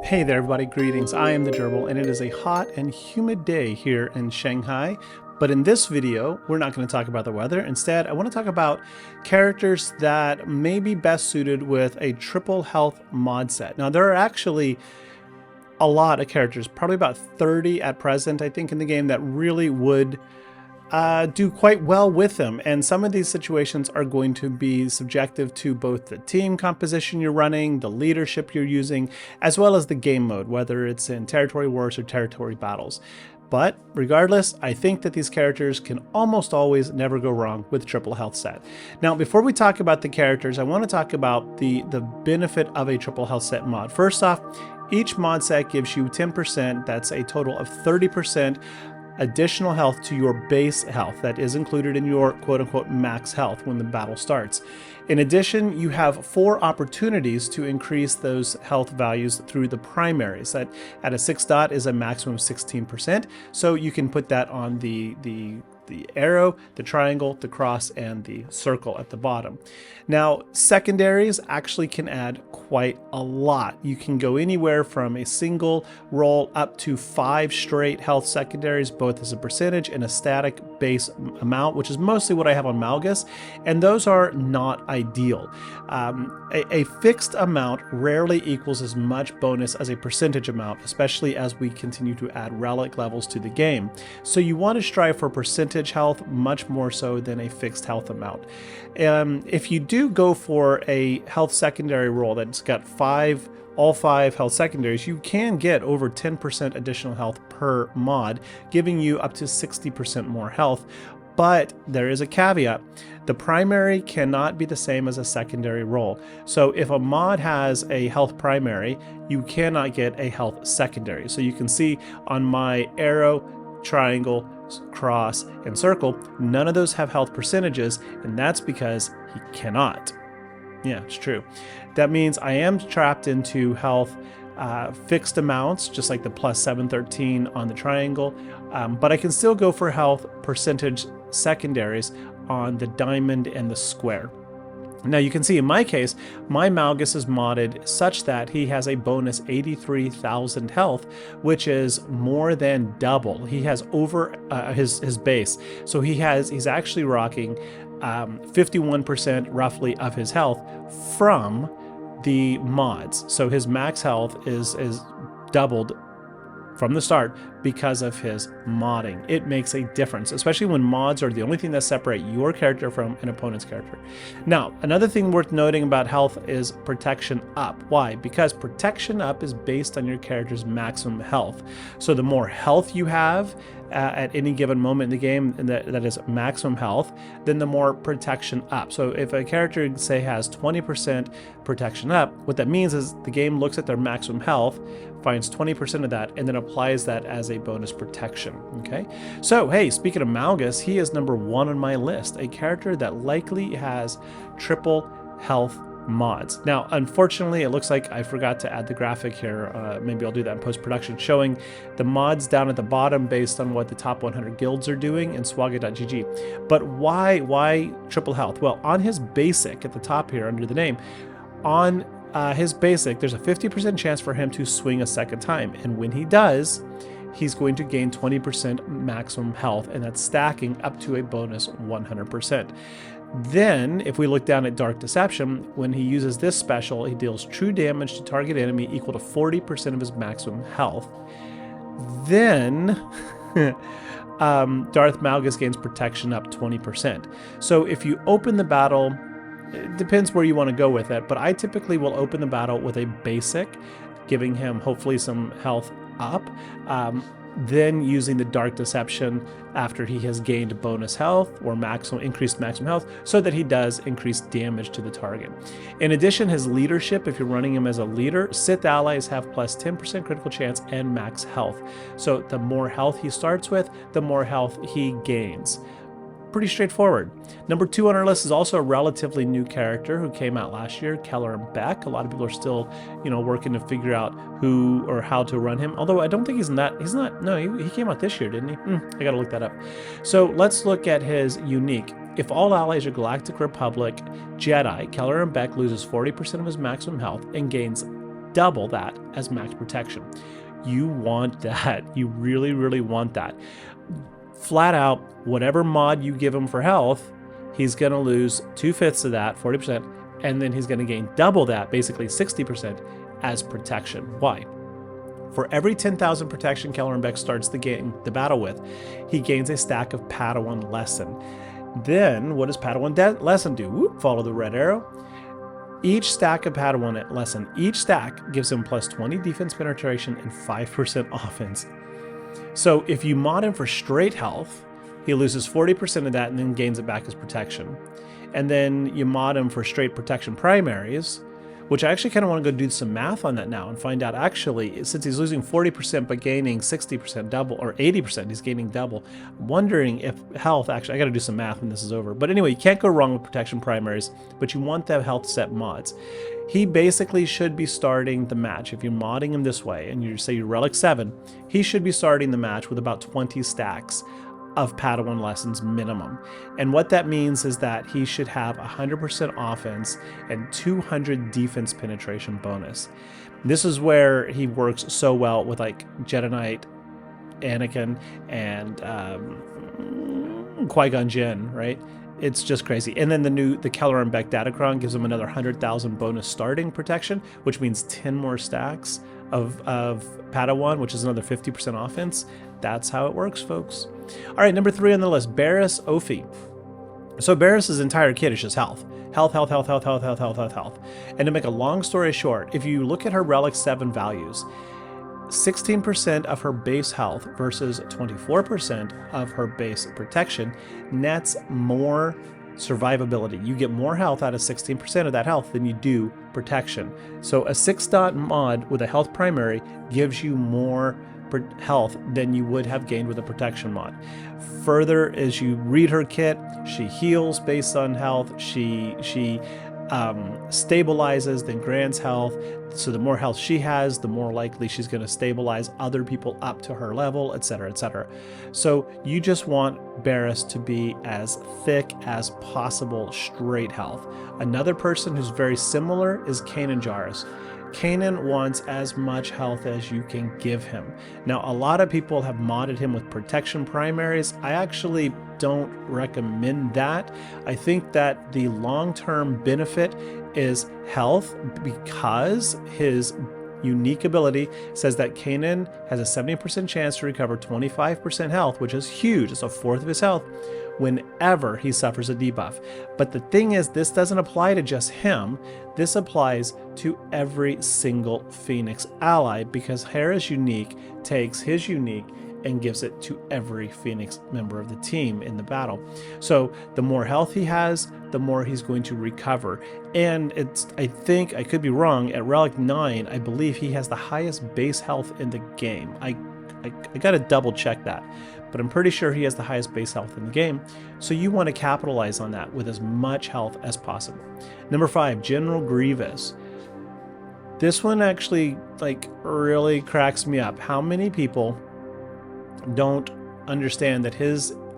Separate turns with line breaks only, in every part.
Hey there everybody, greetings. I am the Gerbil and it is a hot and humid day here in Shanghai. But in this video, we're not going to talk about the weather. Instead, I want to talk about characters that may be best suited with a triple health mod set. Now, there are actually a lot of characters, probably about 30 at present, I think, in the game that really would do quite well with them. And some of these situations are going to be subjective to both the team composition you're running, the leadership you're using, as well as the game mode, whether it's in territory wars or territory battles. But regardless, I think that these characters can almost always never go wrong with triple health set. Now, before we talk about the characters, I want to talk about the benefit of a triple health set mod. First off, each mod set gives you 10%, that's a total of 30% additional health to your base health that is included in your quote-unquote max health when the battle starts. In addition, you have 4 opportunities to increase those health values through the primaries. That at a 6 dot is a maximum of 16%, so you can put that on the arrow, the triangle, the cross, and the circle at the bottom. Now, secondaries actually can add quite a lot. You can go anywhere from a single roll up to 5 straight health secondaries, both as a percentage and a static base amount, which is mostly what I have on Malgus, and those are not ideal. A fixed amount rarely equals as much bonus as a percentage amount, especially as we continue to add relic levels to the game. So you want to strive for percentage health much more so than a fixed health amount. If you do go for a health secondary roll that's got all 5 health secondaries, you can get over 10% additional health per mod, giving you up to 60% more health. But there is a caveat. The primary cannot be the same as a secondary roll. So if a mod has a health primary, you cannot get a health secondary. So you can see on my arrow, triangle, cross, and circle, none of those have health percentages, and that's because he cannot. Yeah, it's true. That means I am trapped into health fixed amounts, just like the plus 713 on the triangle, but I can still go for health percentage secondaries on the diamond and the square. Now you can see in my case, my Malgus is modded such that he has a bonus 83,000 health, which is more than double. He has over his base. So he's actually rocking 51% roughly of his health from the mods. So his max health is doubled from the start because of his modding. It makes a difference, especially when mods are the only thing that separate your character from an opponent's character. Now, another thing worth noting about health is protection up. Why? Because protection up is based on your character's maximum health. So the more health you have at any given moment in the game, and that is maximum health, then the more protection up. So if a character, say, has 20% protection up, what that means is the game looks at their maximum health, finds 20% of that, and then applies that as a bonus protection. Okay, so hey, speaking of Malgus, he is number 1 on my list, a character that likely has triple health mods. Now, unfortunately, it looks like I forgot to add the graphic here. Maybe I'll do that in post-production, showing the mods down at the bottom based on what the top 100 guilds are doing in SWGOH.gg. But why triple health? Well, on his basic at the top here under the name, on his basic, there's a 50% chance for him to swing a second time. And when he does, he's going to gain 20% maximum health, and that's stacking up to a bonus 100%. Then, if we look down at Dark Deception, when he uses this special, he deals true damage to target enemy equal to 40% of his maximum health. Then, Darth Malgus gains protection up 20%. So if you open the battle, it depends where you want to go with it, but I typically will open the battle with a basic, giving him hopefully some health up, then using the Dark Deception after he has gained bonus health or increased maximum health, so that he does increase damage to the target. In addition, his leadership, if you're running him as a leader, Sith allies have plus 10% critical chance and max health. So the more health he starts with, the more health he gains. Pretty straightforward. Number 2 on our list is also a relatively new character who came out last year, Kelleran Beck. A lot of people are still, working to figure out who or how to run him. Although I don't think he came out this year, didn't he? I gotta look that up. So let's look at his unique. If all allies are Galactic Republic Jedi, Kelleran Beck loses 40% of his maximum health and gains double that as max protection. You want that. You really, really want that. Flat out, whatever mod you give him for health, he's going to lose 2/5 of that, 40%, and then he's going to gain double that, basically 60%, as protection. Why? For every 10,000 protection Kelleran Beck starts the battle with, he gains a stack of Padawan Lesson. Then, what does Padawan Lesson do? Whoop, follow the red arrow. Each stack of Padawan Lesson, each stack gives him plus 20 defense penetration and 5% offense. So if you mod him for straight health, he loses 40% of that and then gains it back as protection. And then you mod him for straight protection primaries, which I actually kind of want to go do some math on that now and find out, actually, since he's losing 40% but gaining 60% double, or 80%, he's gaining double. I'm wondering if health, actually, I got to do some math when this is over. But anyway, you can't go wrong with protection primaries, but you want that health set mods. He basically should be starting the match. If you're modding him this way, and you say you're Relic 7, he should be starting the match with about 20 stacks of Padawan Lessons minimum. And what that means is that he should have 100% offense and 200 defense penetration bonus. This is where he works so well with like Jedi Knight Anakin and Qui-Gon Jinn, right? It's just crazy. And then the Kelleran Beck Datacron gives him another 100,000 bonus starting protection, which means 10 more stacks of Padawan, which is another 50% offense. That's how it works, folks. All right, number 3 on the list, Baris Offee. So Baris's entire kit is just health. Health, health, health, health, health, health, health, health, health. And to make a long story short, if you look at her Relic 7 values, 16% of her base health versus 24% of her base protection nets more survivability. You get more health out of 16% of that health than you do protection. So a 6-dot mod with a health primary gives you more health than you would have gained with a protection mod. Further, as you read her kit, she heals based on health. She stabilizes, then grants health. So the more health she has, the more likely she's going to stabilize other people up to her level, etc., etc. So you just want Baris to be as thick as possible straight health. Another person who's very similar is Kanan Jarrus. Kanan wants as much health as you can give him. Now, a lot of people have modded him with protection primaries. I actually don't recommend that. I think that the long-term benefit is health, because his unique ability says that Kanan has a 70% chance to recover 25% health, which is huge. It's a fourth of his health whenever he suffers a debuff. But the thing is, this doesn't apply to just him. This applies to every single Phoenix ally, because Hera's unique takes his unique and gives it to every Phoenix member of the team in the battle. So the more health he has, the more he's going to recover. And I think, I could be wrong, at Relic 9, I believe he has the highest base health in the game. I gotta double check that, but I'm pretty sure he has the highest base health in the game. So you want to capitalize on that with as much health as possible. Number 5, General Grievous. This one actually really cracks me up. How many people don't understand that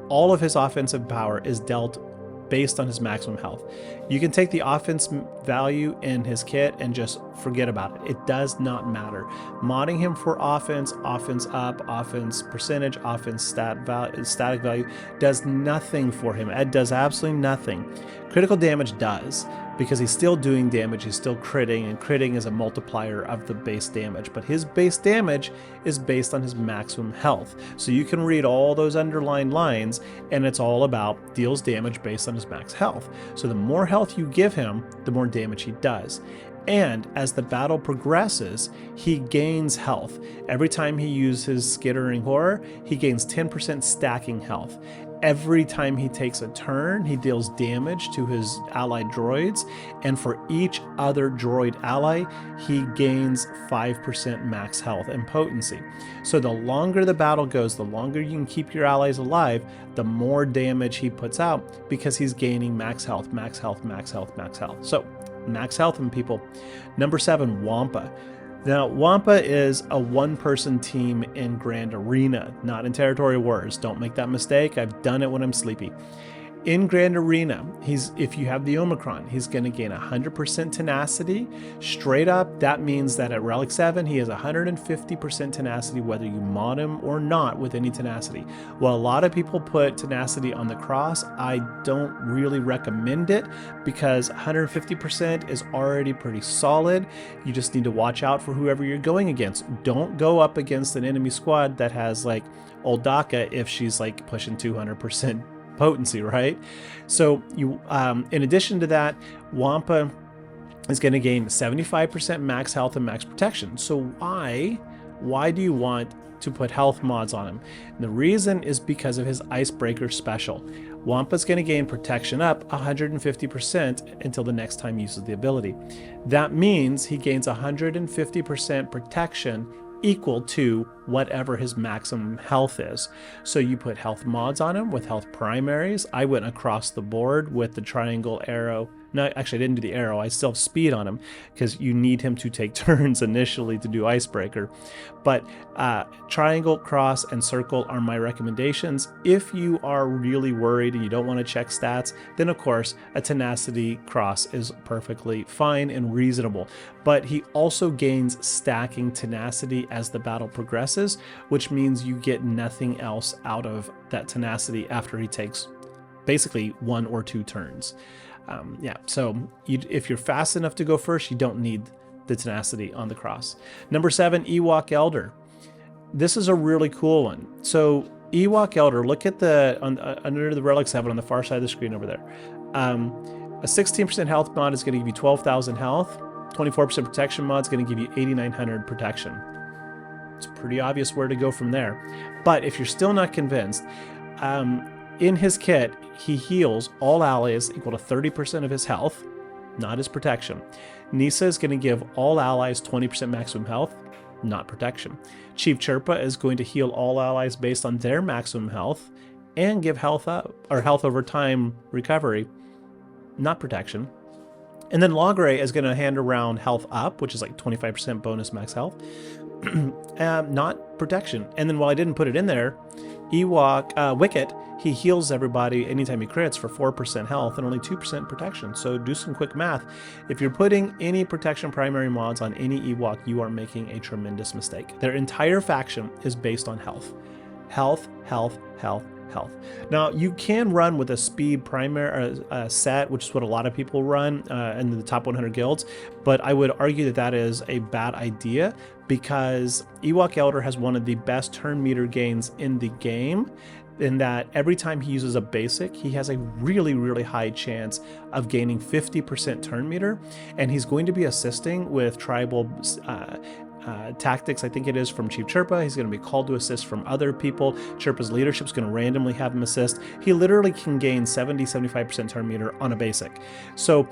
all of his offensive power is dealt based on his maximum health? You can take the offense value in his kit and just forget about it. It does not matter. Modding him for offense, offense up, offense percentage, offense static value does nothing for him. It does absolutely nothing. Critical damage does, because he's still doing damage, he's still critting, and critting is a multiplier of the base damage. But his base damage is based on his maximum health. So you can read all those underlined lines, and it's all about deals damage based on his max health. So the more health you give him, the more damage he does. And as the battle progresses, he gains health. Every time he uses Skittering Horror, he gains 10% stacking health. Every time he takes a turn, he deals damage to his allied droids, and for each other droid ally, he gains 5% max health and potency. So the longer the battle goes, the longer you can keep your allies alive, the more damage he puts out, because he's gaining max health, max health, max health, max health. So max health, and people. Number 7, Wampa. Now, Wampa is a one-person team in Grand Arena, not in Territory Wars. Don't make that mistake. I've done it when I'm sleepy. In Grand Arena, if you have the Omicron, he's going to gain 100% tenacity. Straight up, that means that at Relic 7, he has 150% tenacity, whether you mod him or not with any tenacity. While a lot of people put tenacity on the cross, I don't really recommend it because 150% is already pretty solid. You just need to watch out for whoever you're going against. Don't go up against an enemy squad that has like Old Daka if she's like pushing 200% potency, right? So you, in addition to that, Wampa is going to gain 75% max health and max protection. So why do you want to put health mods on him? And the reason is because of his Icebreaker special. Wampa's going to gain protection up 150% until the next time he uses the ability. That means he gains 150% protection equal to whatever his maximum health is. So you put health mods on him with health primaries. I went across the board with the triangle arrow. No, actually I didn't do the arrow. I still have speed on him because you need him to take turns initially to do Icebreaker. But triangle, cross, and circle are my recommendations. If you are really worried and you don't want to check stats, then of course a tenacity cross is perfectly fine and reasonable. But he also gains stacking tenacity as the battle progresses, which means you get nothing else out of that tenacity after he takes basically 1 or 2 turns. So if you're fast enough to go first, you don't need the tenacity on the cross. Number 7, Ewok Elder. This is a really cool one. So Ewok Elder, look at the under the Relic 7 on the far side of the screen over there. A 16% health mod is going to give you 12,000 health. 24% protection mod is going to give you 8,900 protection. It's pretty obvious where to go from there. But if you're still not convinced, in his kit, he heals all allies equal to 30% of his health, not his protection. Nisa is going to give all allies 20% maximum health, not protection. Chief Chirpa is going to heal all allies based on their maximum health and give health up or health over time recovery, not protection. And then Logray is going to hand around health up, which is like 25% bonus max health, not protection. And then while I didn't put it in there, Ewok Wicket, he heals everybody anytime he crits for 4% health and only 2% protection. So do some quick math. If you're putting any protection primary mods on any Ewok, you are making a tremendous mistake. Their entire faction is based on health. Health, health, health, health. Now you can run with a speed primary set, which is what a lot of people run in the top 100 guilds, but I would argue that that is a bad idea because Ewok Elder has one of the best turn meter gains in the game, in that every time he uses a basic, he has a really, really high chance of gaining 50% turn meter, and he's going to be assisting with tribal tactics, I think it is, from Chief Chirpa. He's going to be called to assist from other people. Chirpa's leadership is going to randomly have him assist. He literally can gain 70-75% turn meter on a basic. So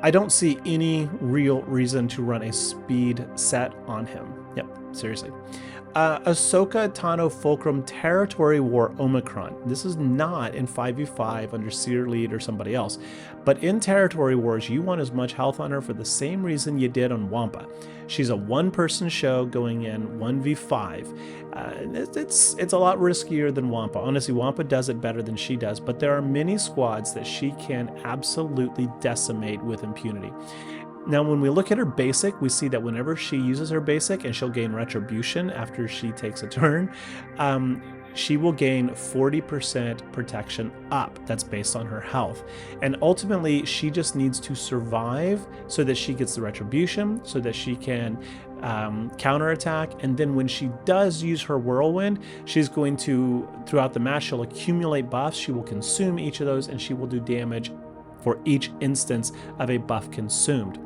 I don't see any real reason to run a speed set on him. Yep, seriously. Ahsoka Tano Fulcrum Territory War Omicron. This is not in 5v5 under Seer Lead or somebody else, but in Territory Wars, you want as much health on her for the same reason you did on Wampa. She's a one-person show going in 1v5. It's a lot riskier than Wampa. Honestly, Wampa does it better than she does, but there are many squads that she can absolutely decimate with impunity. Now, when we look at her basic, we see that whenever she uses her basic, and she'll gain retribution after she takes a turn, she will gain 40% protection up. That's based on her health. And ultimately, she just needs to survive so that she gets the retribution, so that she can counterattack. And then when she does use her whirlwind, she's going to, throughout the match, she'll accumulate buffs. She will consume each of those, and she will do damage for each instance of a buff consumed.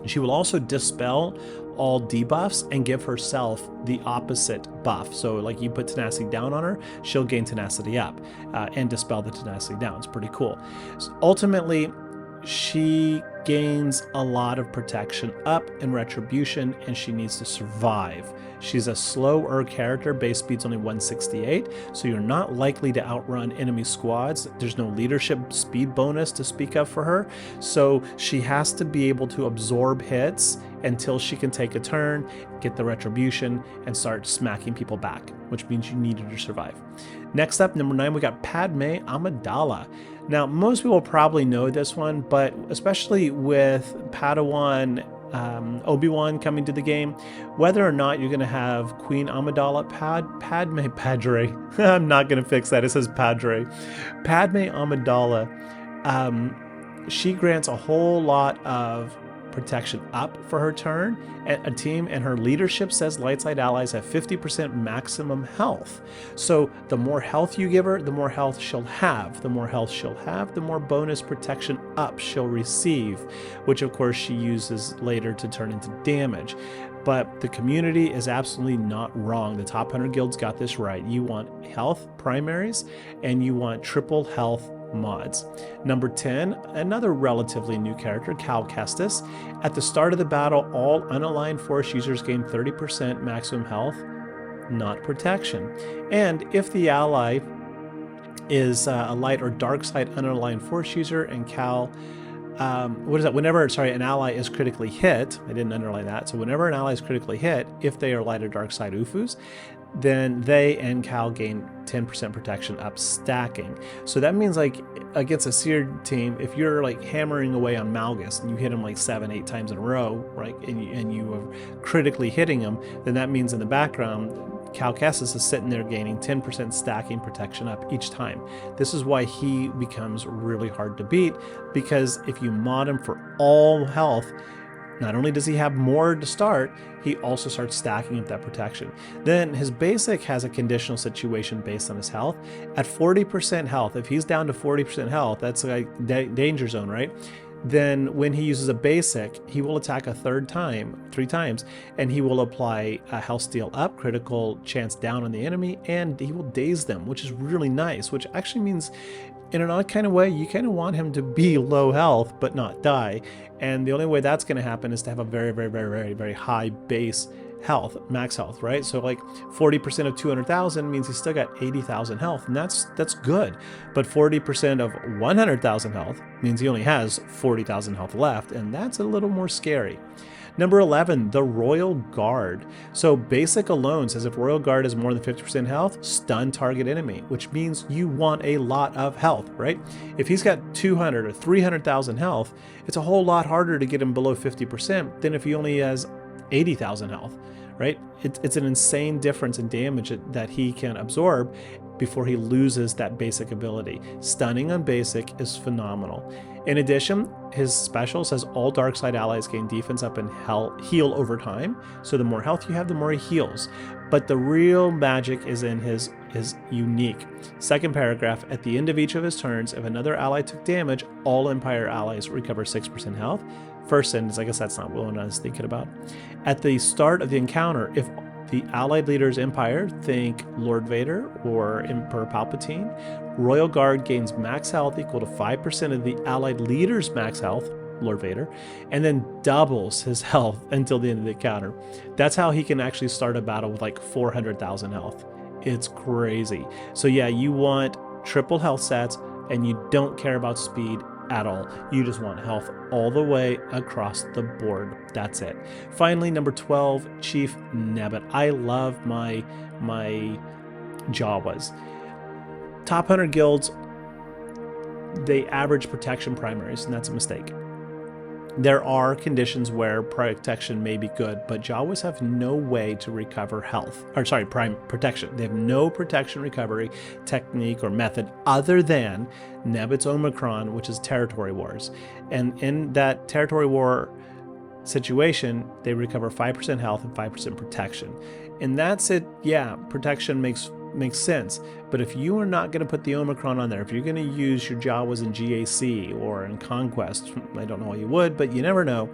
She will also dispel all debuffs and give herself the opposite buff. So like you put tenacity down on her, she'll gain tenacity up and dispel the tenacity down. It's pretty cool. So ultimately, she gains a lot of protection up and retribution, and she needs to survive. She's a slower character, base speed's only 168, so you're not likely to outrun enemy squads. There's no leadership speed bonus to speak of for her, so she has to be able to absorb hits until she can take a turn, get the retribution, and start smacking people back, which means you need her to survive. Next up, number 9, we got Padme Amidala. Now, most people probably know this one, but especially with Padawan Obi-Wan coming to the game, whether or not you're going to have Queen Amidala Padre. I'm not going to fix that. It says Padre. Padme Amidala, she grants a whole lot of protection up for her turn at a team, and her leadership says light side allies have 50% maximum health. So the more health you give her, the more health she'll have. The more health she'll have, the more bonus protection up she'll receive, which of course she uses later to turn into damage. But the community is absolutely not wrong. The top 100 guilds got this right. You want health primaries and you want triple health mods. Number 10, another relatively new character, Kestis. At the start of the battle, all unaligned Force users gain 30% maximum health, not protection. And if the ally is a light or dark side unaligned Force user, and whenever an ally is critically hit, I didn't underline that, so whenever an ally is critically hit, if they are light or dark side UFUs, then they and Cal gain 10% protection up, stacking. So that means, like, against a seared team, if you're like hammering away on Malgus and you hit him like 7-8 times in a row, right, and you are critically hitting him, then that means in the background Kestis is sitting there gaining 10% stacking protection up each time. This is why he becomes really hard to beat, because if you mod him for all health, not only does he have more to start, he also starts stacking up that protection. Then his basic has a conditional situation based on his health. At 40% health, if he's down to 40% health, that's like danger zone, right? Then when he uses a basic, he will attack a three times, and he will apply a health steal up, critical chance down on the enemy, and he will daze them, which is really nice, which actually means in an odd kind of way, you kind of want him to be low health but not die. And the only way that's going to happen is to have a very, very, very, very, very high base health, max health, right? So like 40% of 200,000 means he's still got 80,000 health, and that's good. But 40% of 100,000 health means he only has 40,000 health left, and that's a little more scary. Number 11, the Royal Guard. So basic alone says if Royal Guard has more than 50% health, stun target enemy, which means you want a lot of health, right? If he's got 200 or 300,000 health, it's a whole lot harder to get him below 50% than if he only has 80,000 health, right? It's an insane difference in damage that he can absorb before he loses that basic ability. Stunning on basic is phenomenal. In addition, his special says all dark side allies gain defense up and heal over time. So the more health you have, the more he heals. But the real magic is in his unique second paragraph. At the end of each of his turns, if another ally took damage, all Empire allies recover 6% health. First sentence, I guess that's not what I was thinking about. At the start of the encounter, if the allied leader's Empire, think Lord Vader or Emperor Palpatine, Royal Guard gains max health equal to 5% of the allied leader's max health, Lord Vader, and then doubles his health until the end of the encounter. That's how he can actually start a battle with like 400,000 health. It's crazy. So yeah, you want triple health stats, and you don't care about speed at all. You just want health all the way across the board. That's it. Finally, number 12, Chief Nebit. I love my Jawas. Top 100 guilds, they average protection primaries, and that's a mistake. There are conditions where protection may be good, but Jawas have no way to recover protection. They have no protection recovery technique or method other than Nebit's Omicron, which is territory wars. And in that territory war situation, they recover 5% health and 5% protection. And that's it. Yeah, protection makes sense. But if you are not going to put the Omicron on there, if you're going to use your Jawas in GAC or in Conquest, I don't know why you would, but you never know,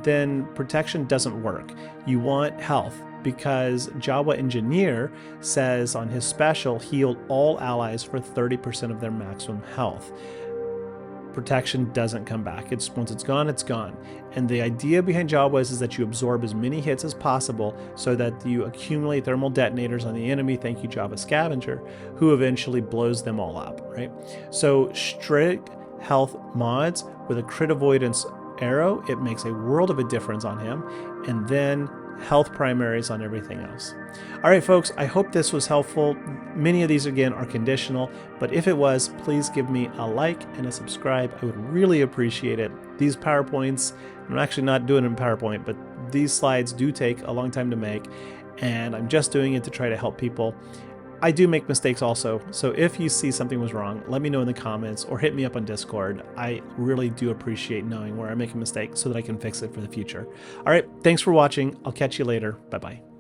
then protection doesn't work. You want health, because Jawa Engineer says on his special, heal all allies for 30% of their maximum health. protection doesn't come back. Once it's gone, it's gone. And the idea behind Jawas is that you absorb as many hits as possible so that you accumulate thermal detonators on the enemy, thank you Java Scavenger, who eventually blows them all up, right? So strict health mods with a crit avoidance arrow, it makes a world of a difference on him. And then health primaries on everything else. All right, folks, I hope this was helpful. Many of these, again, are conditional, but if it was, please give me a like and a subscribe. I would really appreciate it. These PowerPoints, I'm actually not doing it in PowerPoint, but these slides do take a long time to make, and I'm just doing it to try to help people. I do make mistakes also, so if you see something was wrong, let me know in the comments or hit me up on Discord. I really do appreciate knowing where I make a mistake so that I can fix it for the future. All right, thanks for watching. I'll catch you later. Bye-bye.